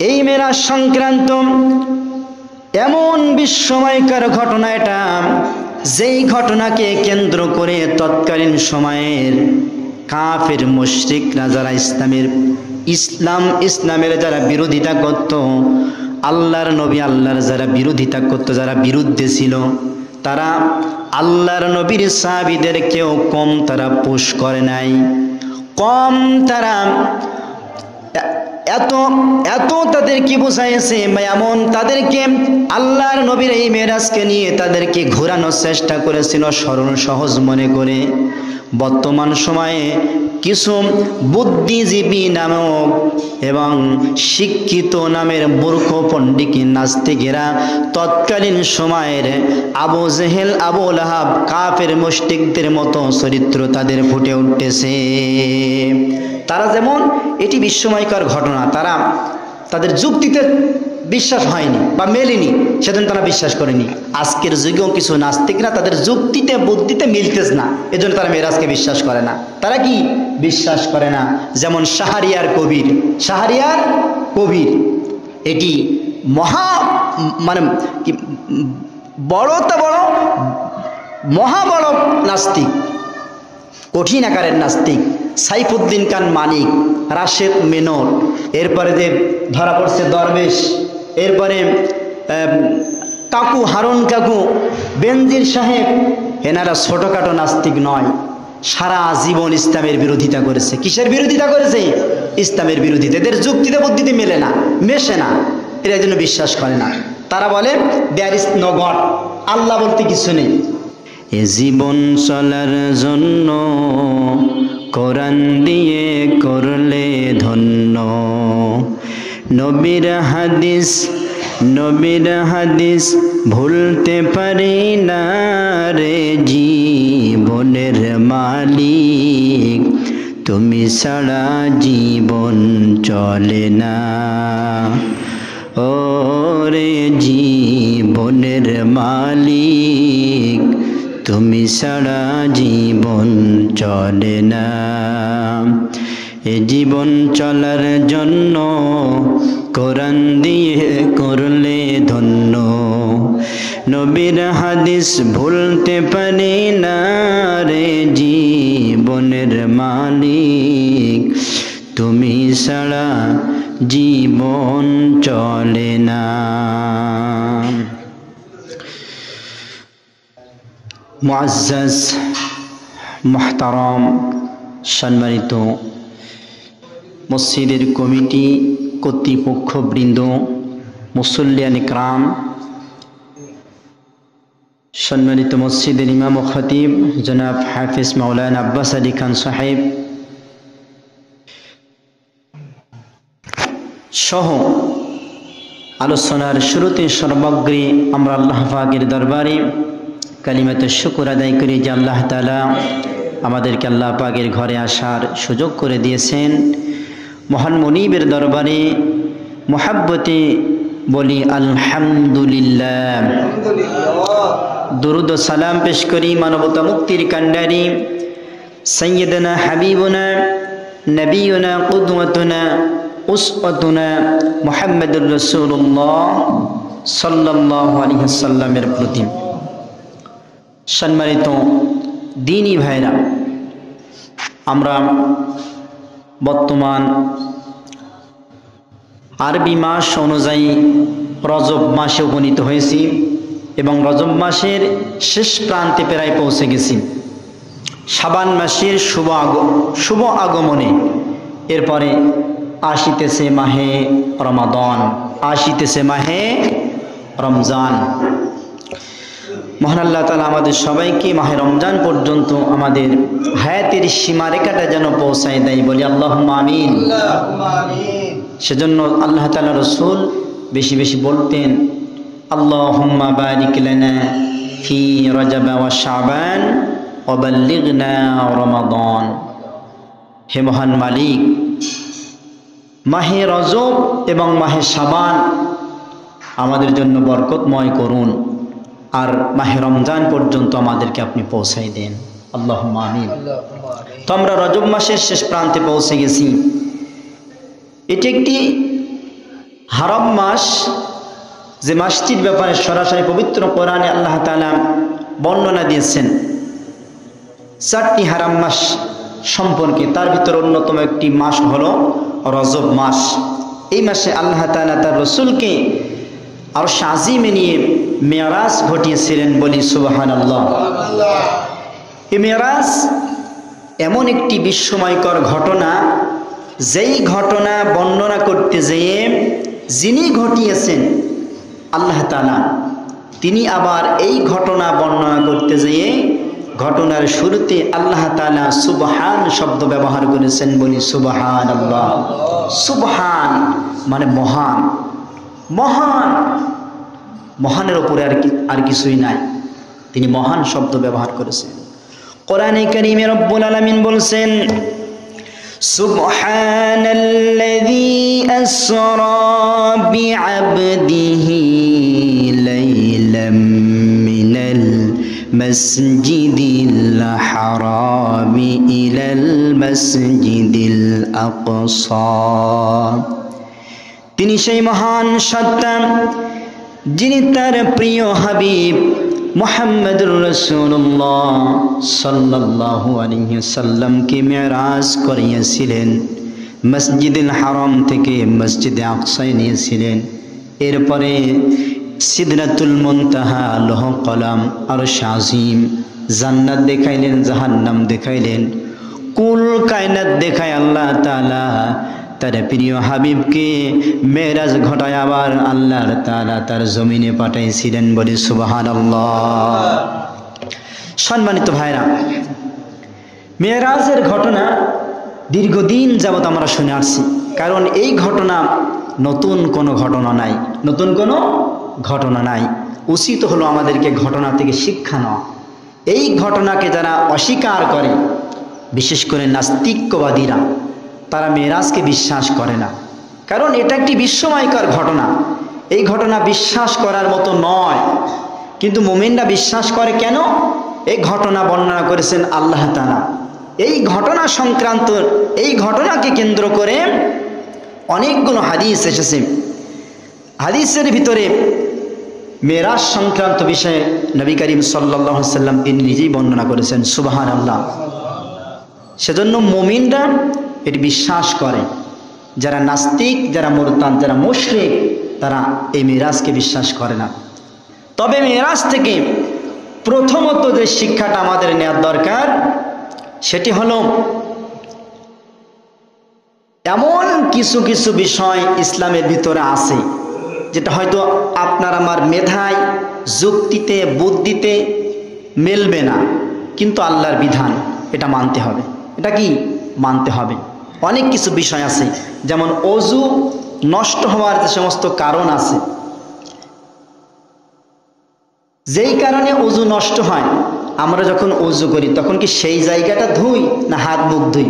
এই মেরাজ সংক্রান্ত এমন বিস্ময়কর ঘটনা এটা, যেই ঘটনাকে কেন্দ্র করে তৎকালীন সময়ের কাফের মুশরিকরা যারা ইসলামের যারা বিরোধিতা করত, আল্লাহর নবী আল্লাহর যারা বিরোধিতা করত, যারা বিরুদ্ধে ছিল, তারা আল্লাহর নবীর সাহাবীদেরকেও কম তারা পুশ করে নাই, কম তারা এত তাদেরকে বোঝাইছে বা এমন তাদেরকে আল্লাহর নবীর এই মেরাজকে নিয়ে তাদেরকে ঘোরানোর চেষ্টা করেছিল সরল সহজ মনে করে। বর্তমান সময়ে কিছু বুদ্ধিজীবী নামক এবং শিক্ষিত নামের মূর্খ পণ্ডিত নাস্তিকেরা তৎকালীন সময়ের আবু জেহেল আবু লাহাব কাফের মুশরিকদের মতো চরিত্র তাদের ফুটে উঠতেছে। তারা যেমন, এটি বিস্ময়কর ঘটনা, তারা তাদের যুক্তিতে বিশ্বাস হয়নি বা মেলেনি, সেজন্য তারা বিশ্বাস করেনি। আজকের যুগেও কিছু নাস্তিকরা তাদের যুক্তিতে বুদ্ধিতে মিলতেছে না, এজন্য তারা মেরাজকে বিশ্বাস করে না। তারা কি বিশ্বাস করে না? যেমন শাহরিয়ার কবির এটি বড় মহা বড় নাস্তিক, কঠিন আকারের নাস্তিক। সাইফুদ্দিন খান মানিক, রাশেদ মেনন, এরপরে যে ধরা পড়ছে দরবেশ, এরপরে কাকু হারুন কাকু, বেনজির সাহেব, এনারা ছোটখাটো নাস্তিক নয়, সারা জীবন ইসলামের বিরোধিতা করেছে। কিসের বিরোধিতা করেছে? ইসলামের বিরোধিতা। এদের যুক্তিতে বুদ্ধিতে মেলে না, মেশে না, এরা এই জন্য বিশ্বাস করে না। তারা বলে দেয়ার ইজ নো গড, আল্লাহ বলতে কিছু নেই। এ জীবন চলার জন্য কোরআন দিয়ে করলে ধন্য, নবীর হাদিস ভুলতে পারি না রে, জীবনের মালিক তুমি ছাড়া জীবন চলে না, ও রে জীবনের মালিক তুমি ছাড়া জীবন চলে না। এ জীবন চলার জন্য কোরআন দিয়ে করলে ধন্য, নবীর হাদিস ভুলতে পারি না রে, জীবনের মালিক তুমি ছাড়া জীবন চলে না। মুআজ্জাজ মুহতারাম সম্মানিত মসজিদের কমিটি, কর্তৃপক্ষবৃন্দ, মুসল্লিয়ান ইকরাম, সম্মানিত মসজিদের ইমাম ও খতিব জনাব হাফিজ মাওলানা আব্বাস আলী খান সাহেব সহ আলোচনার শুরুতে সর্বাগ্রে আমরা আল্লাহ পাকের দরবারে কালিমাতে শুকর আদায় করি যে আল্লাহ তাআলা আমাদেরকে আল্লাহ পাকের ঘরে আসার সুযোগ করে দিয়েছেন। মহান মনিবের দরবারে মুহাব্বতে বলি আলহামদুলিল্লাহ। দুরুদ ও সালাম পেশ করি মানবতা মুক্তির কান্ডারি সাইয়্যিদনা হাবিবুনা নবিয়ুনা কুদওয়াতুনা উসওয়াতুনা মুহাম্মাদুর রাসূলুল্লাহ সাল্লাল্লাহু আলাইহি ওয়াসাল্লামের প্রতি। সম্মানিত দ্বীনী ভাইরা, আমরা বর্তমান আরবি মাস অনুযায়ী রজব মাসে উপনীত হয়েছি এবং রজব মাসের শেষ প্রান্তে প্রায় পৌঁছে গেছি। শাবান মাসের শুভ আগমনে এরপরে আসিতেছে মাহে রমাদান, আসিতেছে মাহে রমজান। মহান আল্লাহ তাআলা আমাদের সবাইকে মাহে রমজান পর্যন্ত আমাদের হায়াতের সীমারেখাটা যেন পৌঁছায় দেয়, বলি আল্লাহুম্মা আমিন। সেজন্য আল্লাহ তাআলা রাসূল বেশি বেশি বলতেন, আল্লাহুম্মা বারিক লানা ফি রজব ওয়া শাবান ওয়া বাল্লিগনা রমাদান। হে মহান মালিক, মাহে রজব এবং মাহে শাবান আমাদের জন্য বরকতময় করুন, আর মাহে রমজান পর্যন্ত আমাদেরকে আপনি পৌঁছাই দেন, আল্লাহুম্মা আমিন। তো আমরা রজব মাসের শেষ প্রান্তে পৌঁছে গেছি। এটি একটি হারাম মাস, যে মাসটির ব্যাপারে সরাসরি পবিত্র কোরআনে আল্লাহ তাআলা বর্ণনা দিয়েছেন 4টি হারাম মাস সম্পর্কে, তার ভিতর অন্যতম একটি মাস হলো রজব মাস। এই মাসে আল্লাহ তাআলা তার রাসূলকে আরশ আজিমে নিয়ে মেরাজ ঘটিয়েছিলেন, বলি সুবহানাল্লাহ। এই মেরাজ এমন একটি বিস্ময়কর ঘটনা, যেই ঘটনা বর্ণনা করতে যেয়ে যিনি ঘটিয়েছেন আল্লাহ তাআলা, তিনি আবার এই ঘটনা বর্ণনা করতে যেয়ে ঘটনার শুরুতে আল্লাহ তাআলা সুবহান শব্দ ব্যবহার করেছেন, বলি সুবহানাল্লাহ। সুবহান মানে মহান, মহান, মহানের উপরে আর কিছুই নাই, তিনি মহান শব্দ ব্যবহার করেছেন। কোরআনে কারীমে রব্বুল আলামিন বলছেন সুবহানাল্লাযী আসরা বিআবদিহি লাইলাম মিনাল মাসজিদিল হারামি ইলাল মাসজিদিল আকসা। তিনি সেই মহান সত্তা যিনি তার প্রিয় হাবিব মুহাম্মদুর রাসূলুল্লাহ সাল্লাল্লাহু আলাইহি ওয়াসাল্লামকে মেরাজ করিয়েছিলেন, মসজিদুল হারাম থেকে মসজিদে আকসায় নিয়েছিলেন। এরপরে সিদরাতুল মুনতাহা, লৌহ কলম, আরশ আজিম, জান্নাত দেখাইলেন, জাহান্নাম দেখাইলেন, কুল কায়নাত দেখায় আল্লাহ তাআলা তার প্রিয় হাবিবকে মেরাজ ঘটায় আবার আল্লাহ তাআলা তার জমিনে পাঠাইছিলেন, বলি সুবহানাল্লাহ। সম্মানিত ভাইরা, মেরাজের ঘটনা দীর্ঘদিন যাবত আমরা শুনে আসছি, কারণ এই ঘটনা নতুন কোনো ঘটনা নাই, নতুন কোনো ঘটনা নাই। উচিত হলো আমাদেরকে ঘটনা থেকে শিক্ষা নেওয়া। এই ঘটনাকে যারা অস্বীকার করে, বিশেষ করে নাস্তিকবাদীরা, তারা মেরাজকে বিশ্বাস করে না, কারণ এটা একটি বিস্ময়কর ঘটনা। এই ঘটনা বিশ্বাস করার মতো নয়, কিন্তু মুমিনরা বিশ্বাস করে কেন? এই ঘটনা বর্ণনা করেছেন আল্লাহ তাআলা। এই ঘটনা সংক্রান্ত, এই ঘটনাকে কেন্দ্র করে অনেকগুলো হাদিস এসেছে। হাদিসের ভিতরে মেরাজ সংক্রান্ত বিষয়ে নবী করিম সাল্লাল্লাহু আলাইহি ওয়াসাল্লাম তিনি নিজেই বর্ণনা করেছেন, সুবহানাল্লাহ। সেজন্য মুমিনরা এটি বিশ্বাস করে। যারা নাস্তিক, যারা মুরতাদ, যারা মুশরিক, তারা এই মেরাজকে বিশ্বাস করে না। তবে মেরাজ থেকে প্রথমত যে শিক্ষাটা আমাদের নেওয়ার দরকার, সেটি হলো এমন কিছু কিছু বিষয় ইসলামের ভিতরে আছে যেটা হয়তো আপনার আমার মেধায়, যুক্তিতে, বুদ্ধিতে মেলবে না, কিন্তু আল্লাহর বিধান, এটা মানতে হবে। এটা কি মানতে হবে? অনেক কিছু বিষয় আছে, যেমন অজু নষ্ট হওয়ার যে সমস্ত কারণ আছে, যেই কারণে অজু নষ্ট হয়, আমরা যখন অজু করি তখন কি সেই জায়গাটা ধুই না হাত মুখ ধুই?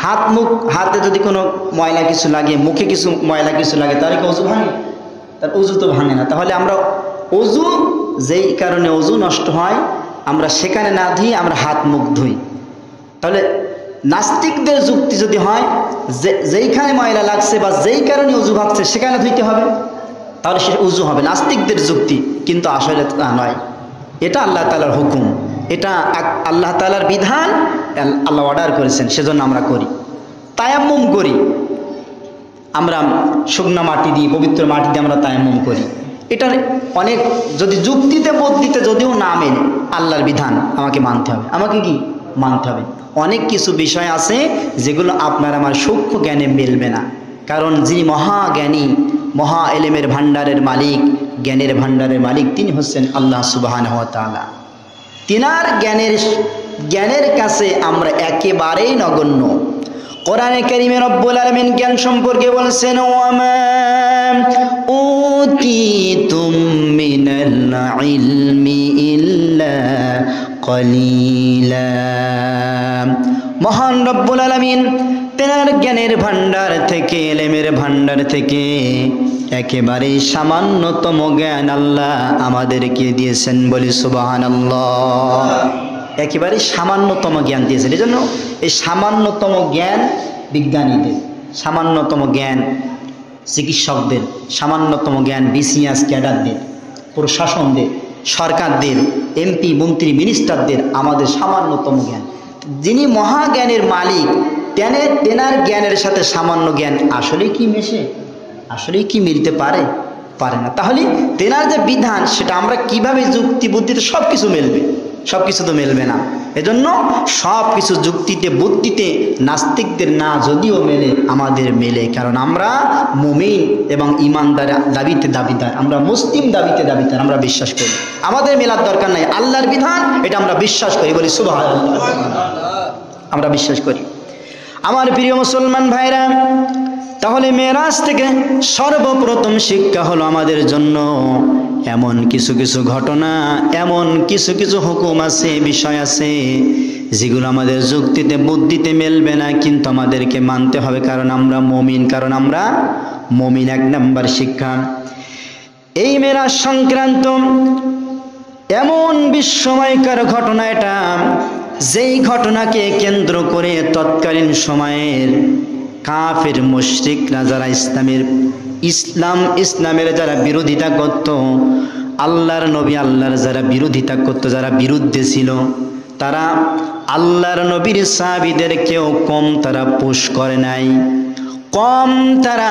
হাত মুখ, হাতে যদি কোনো ময়লা কিছু লাগে, মুখে কিছু ময়লা কিছু লাগে, তাহলে কি অজু ভাঙে? তার অজু তো ভাঙে না। তাহলে আমরা অজু, যেই কারণে অজু নষ্ট হয়, আমরা সেখানে না ধুই, আমরা হাত মুখ ধুই। তাহলে নাস্তিকদের যুক্তি যদি হয় যেইখানে ময়লা লাগছে বা যেই কারণে অজু ভাঙছে সেখানে ধুইতে হবে, তাহলে সে উজু হবে, নাস্তিকদের যুক্তি। কিন্তু আসলে তা নয়, এটা আল্লাহ তাআলার হুকুম, এটা আল্লাহ তাআলার বিধান, আল্লাহ অর্ডার করেছেন, সেজন্য আমরা করি। তায়াম্মুম করি, আমরা শুকনা মাটি দিয়ে, পবিত্র মাটি দিয়ে আমরা তায়াম্মুম করি। এটার অনেক, যদি যুক্তিতে বুদ্ধিতে যদিও না মেনে, আল্লাহর বিধান আমাকে মানতে হবে। আমাকে কি মানতে হবে? অনেক কিছু বিষয় আছে যেগুলো আপনার আমার সূক্ষ্ম জ্ঞানে মিলবে না, কারণ যিনি মহাজ্ঞানী, মহা এলেমের ভান্ডারের মালিক, জ্ঞানের ভান্ডারের মালিক, তিনি হচ্ছেন আল্লাহ সুবহানাহু ওয়া তাআলা। তিনার জ্ঞানের কাছে আমরা একেবারেই নগণ্য। কোরআনে কারীমে রব্বুল আলামিন জ্ঞান সম্পর্কে বলছেন, ওয়ামা উতিতুম মিনাল ইলমি ইল্লা কলিলা। মহান রব্বুল আলামিন তেনার জ্ঞানের ভান্ডার থেকে, এলেমের ভান্ডার থেকে একেবারে সামান্যতম জ্ঞান আল্লাহ আমাদেরকে দিয়েছেন, বলি সুবহানাল্লাহ। একেবারে সামান্যতম জ্ঞান দিয়েছেন। এই জন্য এই সামান্যতম জ্ঞান বিজ্ঞানীদের, সামান্যতম জ্ঞান চিকিৎসকদের সামান্যতম জ্ঞান, বিসিএস ক্যাডারদের, প্রশাসনদের, সরকারদের, এমপি মন্ত্রী মিনিস্টারদের আমাদের সামান্যতম জ্ঞান। যিনি মহাজ্ঞানের মালিক তেনার জ্ঞানের সাথে সামান্য জ্ঞান আসলেই কি মেশে? আসলেই কি মিলতে পারে? পারে না। তাহলে তেনার যে বিধান সেটা আমরা কিভাবে যুক্তি বুদ্ধিতে সব কিছু মেলবে? সব কিছু তো মেলবে না। এজন্য সব কিছু যুক্তিতে বুদ্ধিতে নাস্তিকদের না যদিও মেলে, আমাদের মেলে, কারণ আমরা মুমিন এবং ইমানদার দাবিদার, আমরা মুসলিম দাবিদার, আমরা বিশ্বাস করি। আমাদের মেলার দরকার নাই, আল্লাহর বিধান এটা আমরা বিশ্বাস করি, বলি সুবহানাল্লাহ, আমরা বিশ্বাস করি। আমার প্রিয় মুসলমান ভাইরা, তাহলে মেরাজ থেকে সর্বপ্রথম শিক্ষা হলো আমাদের জন্য এমন কিছু কিছু ঘটনা, এমন কিছু কিছু হুকুম আছে, বিষয় আছে যেগুলো আমাদের যুক্তিতে বুদ্ধিতে মেলবে না, কিন্তু আমাদেরকে মানতে হবে, কারণ আমরা মুমিন, এক নাম্বার শিক্ষা। এই মেরাজ সংক্রান্ত এমন বিস্ময়কর ঘটনা এটা, যেই ঘটনাকে কেন্দ্র করে তৎকালীন সময়ের কাফের মুশরিকরা, যারা ইসলামের যারা বিরোধিতা করত, আল্লাহর নবী আল্লাহর যারা বিরোধিতা করত, যারা বিরুদ্ধে ছিল, তারা আল্লাহর নবীর সাহাবীদেরকেও কম তারা পুশ করে নাই, কম তারা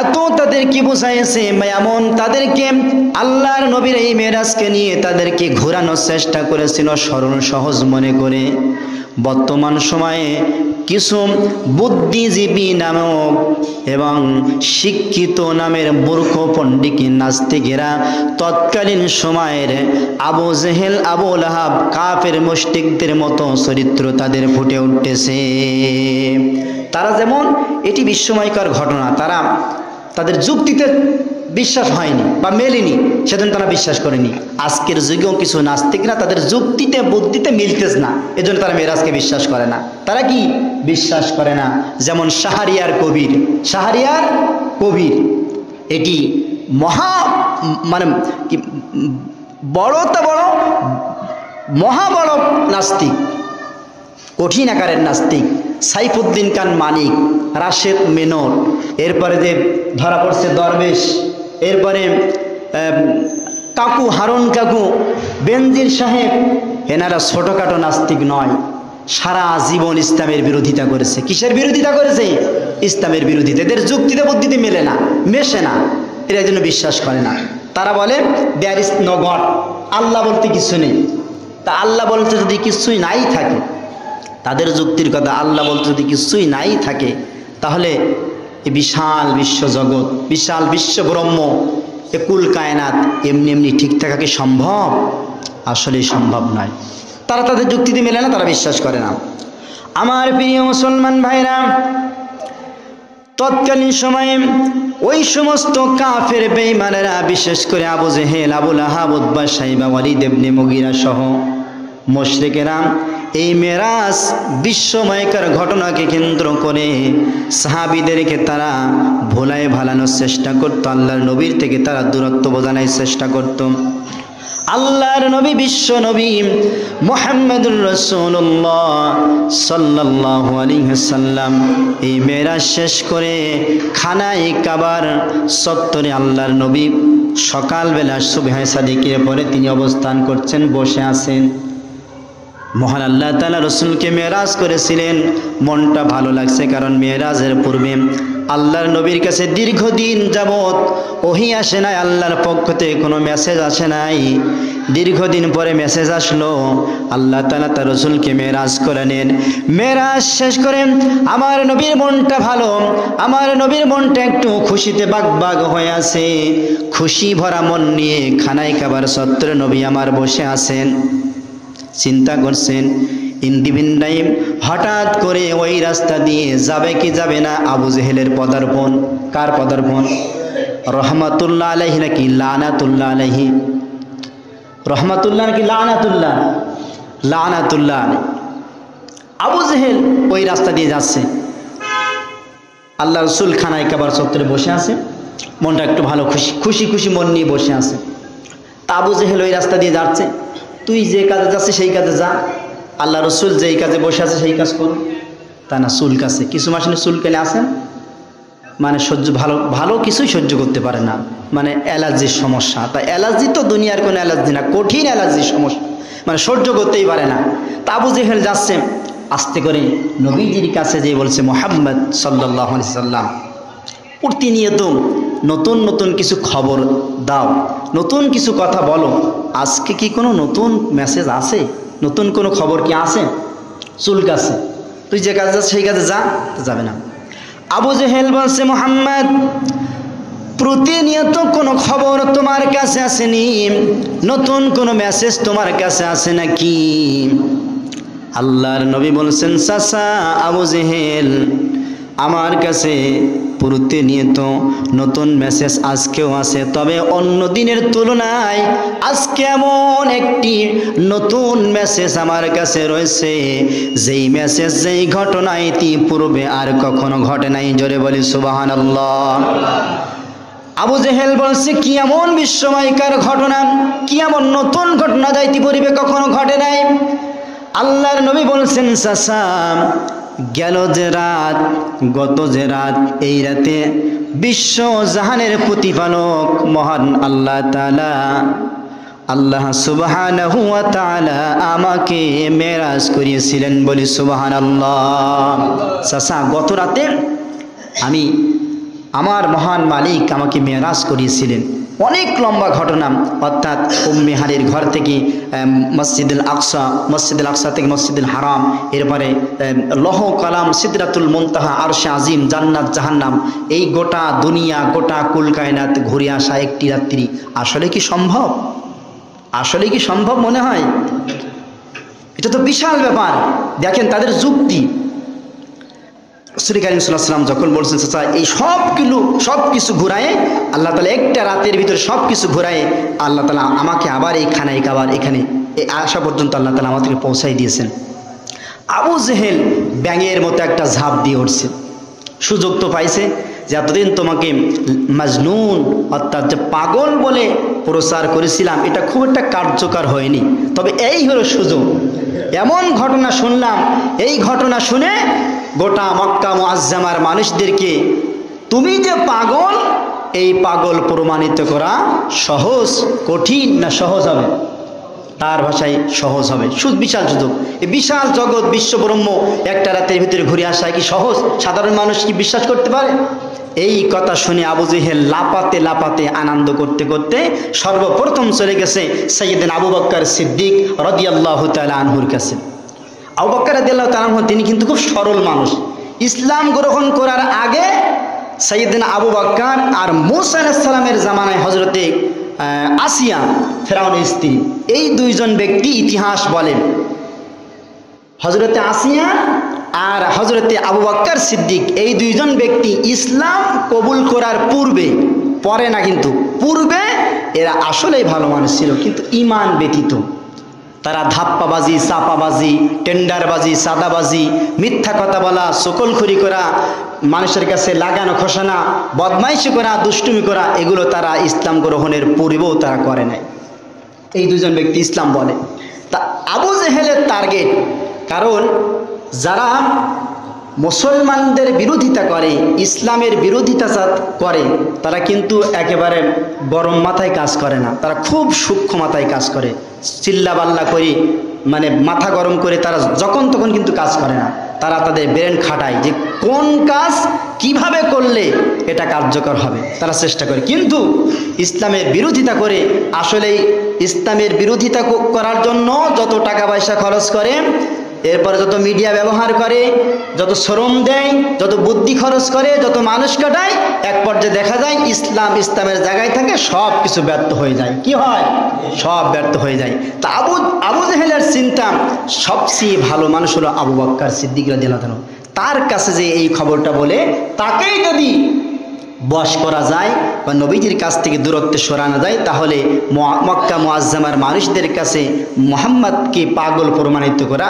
এত তাদের কি বোঝাইছে, এমন তাদেরকে আল্লাহর নবীর এই মেরাজকে নিয়ে তাদেরকে ঘোরানোর চেষ্টা করেছিল সরল সহজ মনে করে। বর্তমান সময়ে কিছু বুদ্ধিজীবী নামক এবং শিক্ষিত নামের মূর্খ পণ্ডিত নাস্তিকেরা তৎকালীন সময়ের আবু জেহেল, আবু লাহাব, কাফের মুশরিকদের মতো চরিত্র তাদের ফুটে উঠতেছে। তারা যেমন, এটি বিস্ময়কর ঘটনা, তাদের যুক্তিতে বিশ্বাস হয়নি বা মেলেনি, সেজন্য তারা বিশ্বাস করেনি। আজকের যুগেও কিছু নাস্তিকরা তাদের যুক্তিতে বুদ্ধিতে মিলতেছে না, এজন্য তারা মেরাজকে বিশ্বাস করে না। তারা কি বিশ্বাস করে না? যেমন শাহরিয়ার কবির, এটি মহা বড় নাস্তিক, কঠিন আকারের নাস্তিক। সাইফুদ্দিন খান মানিক, রাশেদ মেনন, এরপরে যে ধরা পড়ছে দরবেশ, এরপরে কাকু, হারুন কাকু, বেনজির সাহেব, এনারা ছোটখাটো নাস্তিক নয়, সারা জীবন ইসলামের বিরোধিতা করেছে। কিসের বিরোধিতা করেছে? ইসলামের বিরোধিতা। এদের যুক্তিতে বুদ্ধিতে মেলে না, মেশে না, এরা জন্য বিশ্বাস করে না। তারা বলে দেয়ার ইজ নো গড, আল্লাহ বলতে কিছু নেই। তা আল্লাহ বলতে যদি কিছুই নাই থাকে, তাদের যুক্তির কথা, আল্লাহ বলতে যদি কিছুই নাই থাকে, তাহলে এই বিশাল বিশ্বজগৎ, বিশাল বিশ্ব ব্রহ্ম, এ কুল কায়নাত এমনি ঠিক থাকা কি সম্ভব? আসলে সম্ভব নয়। তারা তাদের যুক্তিতে মেলে না, তারা বিশ্বাস করে না। আমার প্রিয় মুসলমান ভাইরা, তৎকালীন সময়ে ওই সমস্ত কাফের বেঈমানেরা, বিশেষ করে আবু জেহেল, আবু লাহাব, উতবা, শাইবা, ওয়ালিদ ইবনে মুগীরা সহ মুশরিকেরা এই মেরাজ বিস্ময়কর ঘটনাকে কেন্দ্র করে সাহাবীদেরকে তারা ভোলায় ভালানোর চেষ্টা করত, আল্লাহর নবীর থেকে তারা দূরত্ব বোঝানোর চেষ্টা করত। আল্লাহর নবী, বিশ্ব নবী মুহাম্মদুর রাসূলুল্লাহ সাল্লাল্লাহু আলাইহি ওয়াসাল্লাম এই মেরাজ শেষ করে খানায় কাবার চত্বরে আল্লাহর নবী সকালবেলা সুবহে সাদিকের পরে তিনি অবস্থান করছেন, বসে আছেন। মহান আল্লাহ তাআলা রাসূলকে মেরাজ করেছিলেন, মনটা ভালো লাগছে, কারণ মেরাজের পূর্বে আল্লাহর নবীর কাছে দীর্ঘদিন যাবৎ ওহী আসে নাই, আল্লাহর পক্ষ থেকে কোনো মেসেজ আসে নাই। দীর্ঘদিন পরে মেসেজ আসলো, আল্লাহ তাআলা তার রাসূলকে মেরাজ করে নেন। মেরাজ শেষ করে আমার নবীর মনটা ভালো, আমার নবীর মনটা একটু খুশিতে বাগবাগ হয়ে আছে। খুশি ভরা মন নিয়ে খানায় কাবার চত্বরে নবী আমার বসে আছেন, চিন্তা করছেন। ইন্দিবিন টাইম হঠাৎ করে ওই রাস্তা দিয়ে যাবে কি যাবে না আবু জেহেলের পদার্পণ। কার পদার্পণ? রহমাতুল্লাহ আলাইহি নাকি লানাতুল্লাহ আলাইহি? রহমাতুল্লাহ নাকি লানাতুল্লাহ? লানাতুল্লাহ। আবু জেহেল ওই রাস্তা দিয়ে যাচ্ছে, আল্লাহ রাসূল খানায় কাবার চত্বরে বসে আছে, মনটা একটু ভালো, খুশি খুশি মন নিয়ে বসে আছে। তা আবু জেহেল ওই রাস্তা দিয়ে যাচ্ছে, তুই যে কাজে যাচ্ছিস সেই কাজে যা, আল্লাহ রসুল যেই কাজে বসে আছে সেই কাজ করো। তা না, চুল কাছে কিছু মাসে চুল কেনে আসেন, মানে ভালো কিছুই সহ্য করতে পারে না, মানে অ্যালার্জির সমস্যা। তাই অ্যালার্জি তো দুনিয়ার কোনো অ্যালার্জি না, কঠিন অ্যালার্জির সমস্যা, মানে সহ্য করতেই পারে না। তা আবু জেহেল যাচ্ছে আস্তে করে নবীজির কাছে, যে বলছে মুহাম্মদ সাল্লাল্লাহু আলাইহি সাল্লাম প্রতিনিয়ত নতুন নতুন কিছু খবর দাও, নতুন কিছু কথা বলো, আজকে কি কোনো নতুন মেসেজ আছে, নতুন কোনো খবর কি আছে? চুলকাছে, তুই যে কাজে যাস সেই কাজে যা, যাবে না। আবু জেহেল বলছে মুহাম্মদ প্রতিনিয়ত কোনো খবর তোমার কাছে আসেনি, নতুন কোনো মেসেজ তোমার কাছে আসে নাকি? আল্লাহর নবী বলছেন চাচা আবু জেহেল, আমার কাছে প্রতিনিয়ত নতুন মেসেজ আজকেও আছে, তবে অন্য দিনের তুলনায় আজকে এমন একটি নতুন মেসেজ আমার কাছে রয়েছে, যেই মেসেজ, যেই ঘটনা ইতিপূর্বে আর কখনো ঘটে নাই। জোরে বলি সুবহানাল্লাহ। আবু জেহেল বলছে কি এমন বিস্ময়কর ঘটনা, কি এমন নতুন ঘটনা যা ইতিপূর্বে কখনো ঘটে নাই? আল্লাহর নবী বলছেন চাচা গেল যে রাত, গত যে রাত, এই রাতে বিশ্ব জাহানের প্রতিপালক মহান আল্লাহ তাআলা, আল্লাহ সুবহানাহু ওয়া তাআলা আমাকে মেরাজ করিয়েছিলেন। বলি সুবহানাল্লাহ। চাচা গত রাতে আমি, আমার মহান মালিক আমাকে মেরাজ করিয়েছিলেন। অনেক লম্বা ঘটনা, অর্থাৎ উম্মে হানির ঘর থেকে মসজিদুল আকসা থেকে মসজিদুল হারাম, এরপরে লৌহ কালাম, সিদরাতুল মুনতাহা, আরশে আজিম, জান্নাত, জাহান্নাম, এই গোটা দুনিয়া, গোটা কুল কায়নাত ঘুরে আসা একটি রাত্রি আসলে কি সম্ভব? আসলে কি সম্ভব মনে হয়? এটা তো বিশাল ব্যাপার। দেখেন তাদের যুক্তি। রাসূল কারীম সাল্লাল্লাহু আলাইহি ওয়াসাল্লাম যখন বলছেন চাচা এই সব কিছু ঘুরায়ে আল্লাহ তাআলা একটা রাতের ভিতরে সব কিছু ঘুরায়ে আল্লাহ তাআলা আমাকে আবার এই খানায় কাবার এখানে আসা পর্যন্ত আল্লাহ তাআলা আমাদেরকে পৌঁছাই দিয়েছেন। আবু জেহেল ব্যাঙের মতো একটা ঝাঁপ দিয়ে উঠছে, সুযোগ তো পাইছে যে এতদিন তোমাকে মাজনুন অর্থাৎ যে পাগল বলে প্রচার করেছিলাম, এটা খুব একটা কার্যকর হয়নি, তবে এই হলো সুযোগ। এমন ঘটনা শুনলাম, এই ঘটনা শুনে গোটা মক্কা মুআজ্জামার মানুষদেরকে তুমি যে পাগল, এই পাগল প্রমাণিত করা সহজ, কঠিন না সহজ হবে? তার ভাষায় সহজ হবে। বিশাল সুযোগ, এই বিশাল জগৎ বিশ্ব ব্রহ্ম একটা রাতের ভিতরে ঘুরে আসা কি সহজ? সাধারণ মানুষ কি বিশ্বাস করতে পারে? এই কথা শুনে আবু জেহেল লাপাতে লাপাতে আনন্দ করতে করতে সর্বপ্রথম চলে গেছে সাইয়েদনা আবু বকর সিদ্দিক রাদিয়াল্লাহু তাআলা আনহুর কাছে। আবু বকর রাদিয়াল্লাহু তাআলা আনহু তিনি কিন্তু খুব সরল মানুষ। ইসলাম গ্রহণ করার আগে সাইয়েদনা আবু বকর আর মূসা আলাইহিস সালামের জামানায় হযরতে আসিয়া ফেরাউনের স্ত্রী, এই দুইজন ব্যক্তি ইতিহাস বলেন, হযরতে আসিয়া আর হযরতে আবু বকর সিদ্দিক, এই দুইজন ব্যক্তি ইসলাম কবুল করার পূর্বে, পরে না কিন্তু পূর্বে, এরা আসলেই ভালো মানুষ ছিল, কিন্তু ঈমান ব্যতীত তারা ধাপ্পাবাজি, চাপাবাজি, টেন্ডারবাজি, সাদাবাজি, মিথ্যা কথা বলা, সকলখুরি করা, মানুষের কাছে লাগানো খোসানা, বদমাইশি করা, দুষ্টুমি করা, এগুলো তারা ইসলাম গ্রহণের পূর্বেও তারা করে নাই। এই দুজন ব্যক্তি ইসলাম বলে। তা আবু জেহেলের টার্গেট, কারণ যারা মুসলমানদের বিরোধিতা করে, ইসলামের বিরোধিতা করে, তারা কিন্তু একেবারে গরম মাথায় কাজ করে না, তারা খুব সূক্ষ্ম মাথায় কাজ করে, চিল্লাবাল্লা করে, মানে মাথা গরম করে তারা যখন তখন কিন্তু কাজ করে না, তারা তাদের ব্রেন খাটায় যে কোন কাজ কিভাবে করলে এটা কার্যকর হবে, তারা চেষ্টা করে। কিন্তু ইসলামের বিরোধিতা করে, আসলেই ইসলামের বিরোধিতা করার জন্য যত টাকা পয়সা খরচ করে, এরপরে যত মিডিয়া ব্যবহার করে, যত শ্রম দেয়, যত বুদ্ধি খরচ করে, যত মানুষ কাটায়, এক পর্যায়ে দেখা যায় ইসলামের জায়গায় থাকে, সব কিছু ব্যর্থ হয়ে যায়। কি হয়? সব ব্যর্থ হয়ে যায়। তা আবু জেহেলের চিন্তা, সবচেয়ে ভালো মানুষ হলো আবু বকর সিদ্দিক রাদিয়াল্লাহু তাআলা। তার কাছে যে এই খবরটা বলে, তাকেই যদি বশ করা যায় বা নবীজির কাছ থেকে দূরত্বে সরানো যায়, তাহলে মক্কা মুআজ্জামার মানুষদের কাছে মুহাম্মদকে পাগল প্রমাণিত করা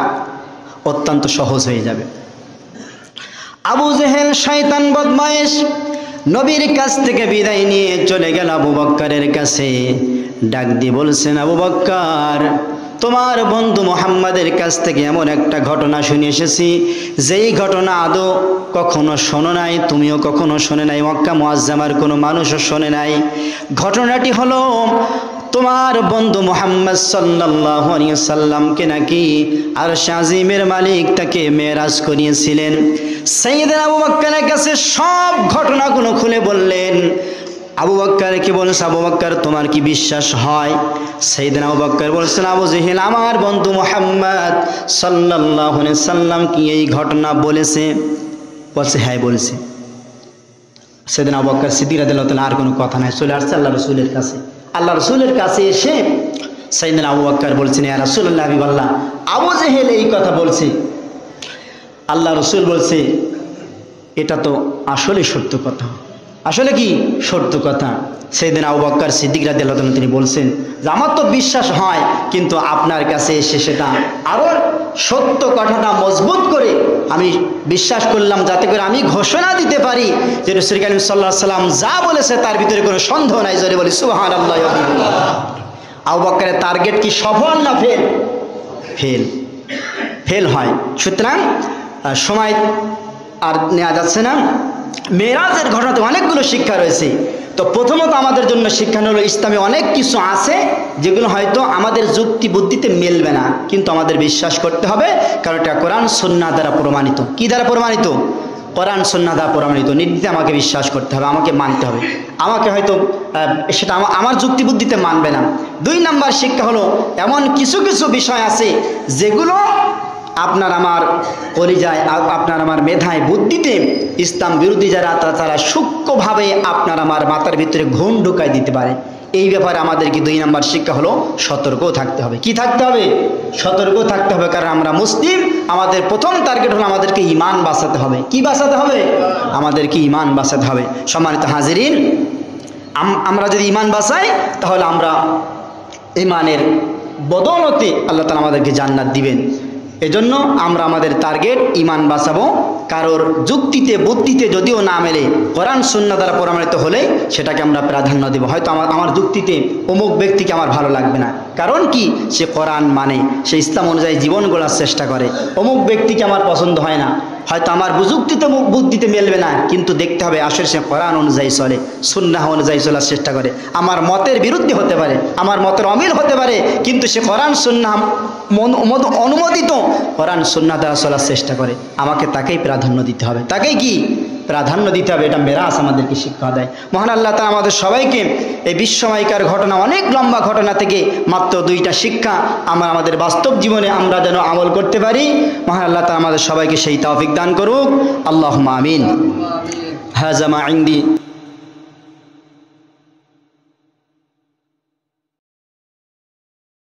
অত্যন্ত সহজ হয়ে যাবে। আবু জেহেল শয়তান বদমাইশ নবীর কাছ থেকে বিদায় নিয়ে চলে গেল আবু বকরের কাছে। ডাক দিয়ে বলছেন, আবু বকর তোমার বন্ধু মুহাম্মাদের কাছ থেকে এমন একটা ঘটনা শুনে এসেছি যেই ঘটনা আদৌ কখনো শোনো নাই, তুমিও কখনো শোনে নাই, মক্কা মুআজ্জামার কোনো মানুষও শোনে নাই। ঘটনাটি হলো তোমার বন্ধু মুহাম্মদ সাল্লাল্লাহু আলাইহি ওয়াসাল্লামকে নাকি আরশ আজিমের মালিক তাকে মেরাজ করিয়েছিলেন। সাইয়েদনা আবু বকরের কাছে সব ঘটনাগুলো খুলে বললেন। আবু বকরকে বলছে, আবু বকর তোমার কি বিশ্বাস হয়? সাইয়েদনা আবু বকর বলছেন, আবু জেহেল আমার বন্ধু মুহাম্মদ সাল্লাল্লাহু আলাইহি ওয়াসাল্লাম কি এই ঘটনা বলেছে? বলছে হ্যাঁ বলেছে। সাইয়েদনা আবু বকর সিদ্দিক রাদিয়াল্লাহু তাআলা আর কোনো কথা নাই, চলে আসছে আল্লাহ রাসূলের কাছে। আল্লাহ রাসূলের কাছে এসে সাইয়েদনা আবু বকর বলছেন, ইয়া রাসূলুল্লাহ হাবিবাল্লাহ, আবু জেহেল এই কথা বলছে। আল্লাহ রাসূল বলছে এটা তো আসলে সত্য কথা। আসলে কি সত্য কথা? সাইয়েদনা আবু বকর সিদ্দিক রাদিয়াল্লাহু তাআলা তিনি বলছেন যে আমার তো বিশ্বাস হয়, কিন্তু আপনার কাছে এসে সেটা আরো সত্য কথাটা মজবুত করে আমি বিশ্বাস করলাম, যাতে করে আমি ঘোষণা দিতে পারি যে রাসূল কারীম সাল্লাল্লাহু আলাইহি ওয়াসাল্লাম যা বলেছে তার ভিতরে কোনো সন্দেহ নাই। জোরে বলি সুবহানাল্লাহ। আবু বকরের টার্গেট কি সফল না ফেল? ফেল, ফেল হয়। সুতরাং সময় আর নেওয়া যাচ্ছে না। মেরাজের ঘটনাতে অনেকগুলো শিক্ষা রয়েছে। তো প্রথমত আমাদের জন্য শিক্ষা হলো ইসলামে অনেক কিছু আছে যেগুলো হয়তো আমাদের যুক্তি বুদ্ধিতে মেলবে না, কিন্তু আমাদের বিশ্বাস করতে হবে, কারণ এটা কোরআন সুন্নাহ দ্বারা প্রমাণিত। কি দ্বারা প্রমাণিত? কোরআন সুন্নাহ দ্বারা প্রমাণিত। নির্দ্বিধায় আমাকে বিশ্বাস করতে হবে, আমাকে মানতে হবে। আমাকে হয়তো সেটা আমার যুক্তি বুদ্ধিতে মানবে না। 2 নাম্বার শিক্ষা হলো এমন কিছু কিছু বিষয় আছে যেগুলো আপনার আমার কলিজায়, আপনার আমার মেধায়, বুদ্ধিতে ইসলাম বিরোধী যারা তারা সূক্ষ্মভাবে আপনার আমার মাথার ভিতরে ঘুম ঢুকাই দিতে পারে। এই ব্যাপারে আমাদেরকে 2 নাম্বার শিক্ষা হলো সতর্ক থাকতে হবে। কি থাকতে হবে? সতর্ক থাকতে হবে। কারণ আমরা মুসলিম, আমাদের প্রথম টার্গেট হলো আমাদেরকে ঈমান বাঁচাতে হবে। কি বাঁচাতে হবে? আমাদেরকে ঈমান বাঁচাতে হবে। সম্মানিত হাজিরিন, আমরা যদি ঈমান বাঁচাই তাহলে আমরা ঈমানের বদৌলতে আল্লাহ তাআলা আমাদেরকে জান্নাত দিবেন। এজন্য আমরা আমাদের টার্গেট ঈমান বাঁচাবো। কারোর যুক্তিতে বুদ্ধিতে যদিও না মেলে, কোরআন সুন্নাহ দ্বারা প্রমাণিত হলে সেটাকে আমরা প্রাধান্য দেব। হয়তো আমার যুক্তিতে অমুক ব্যক্তিকে আমার ভালো লাগবে না, কারণ কি সে কোরআন মানে, সে ইসলাম অনুযায়ী জীবন গড়ার চেষ্টা করে। অমুক ব্যক্তিকে আমার পছন্দ হয় না, হয়তো আমার যুক্তিতে বুদ্ধিতে মেলবে না, কিন্তু দেখতে হবে আসলে সে কোরআন অনুযায়ী চলে, সুন্নাহ অনুযায়ী চলার চেষ্টা করে। আমার মতের বিরুদ্ধে হতে পারে, আমার মতের অমিল হতে পারে, কিন্তু সে কোরআন সুন্নাহ অনুমোদিত কোরআন সুন্নাহ দ্বারা চলার চেষ্টা করে। আমাকে তাকেই প্রাধান্য দিতে হবে, তাকেই কি প্রাধান্য দিতে হবে। এটা মেরাজ আমাদেরকে শিক্ষা দেয়। মহান আল্লাহ তাআলা আমাদের সবাইকে এই বিশ্বময়কার ঘটনা, অনেক লম্বা ঘটনা থেকে মাত্র 2টা শিক্ষা আমরা আমাদের বাস্তব জীবনে আমরা যেন আমল করতে পারি। মহান আল্লাহ তাআলা আমাদের সবাইকে সেই তৌফিক দান করুক। আল্লাহুম্মা আমিন। হাযা মা ইনদি।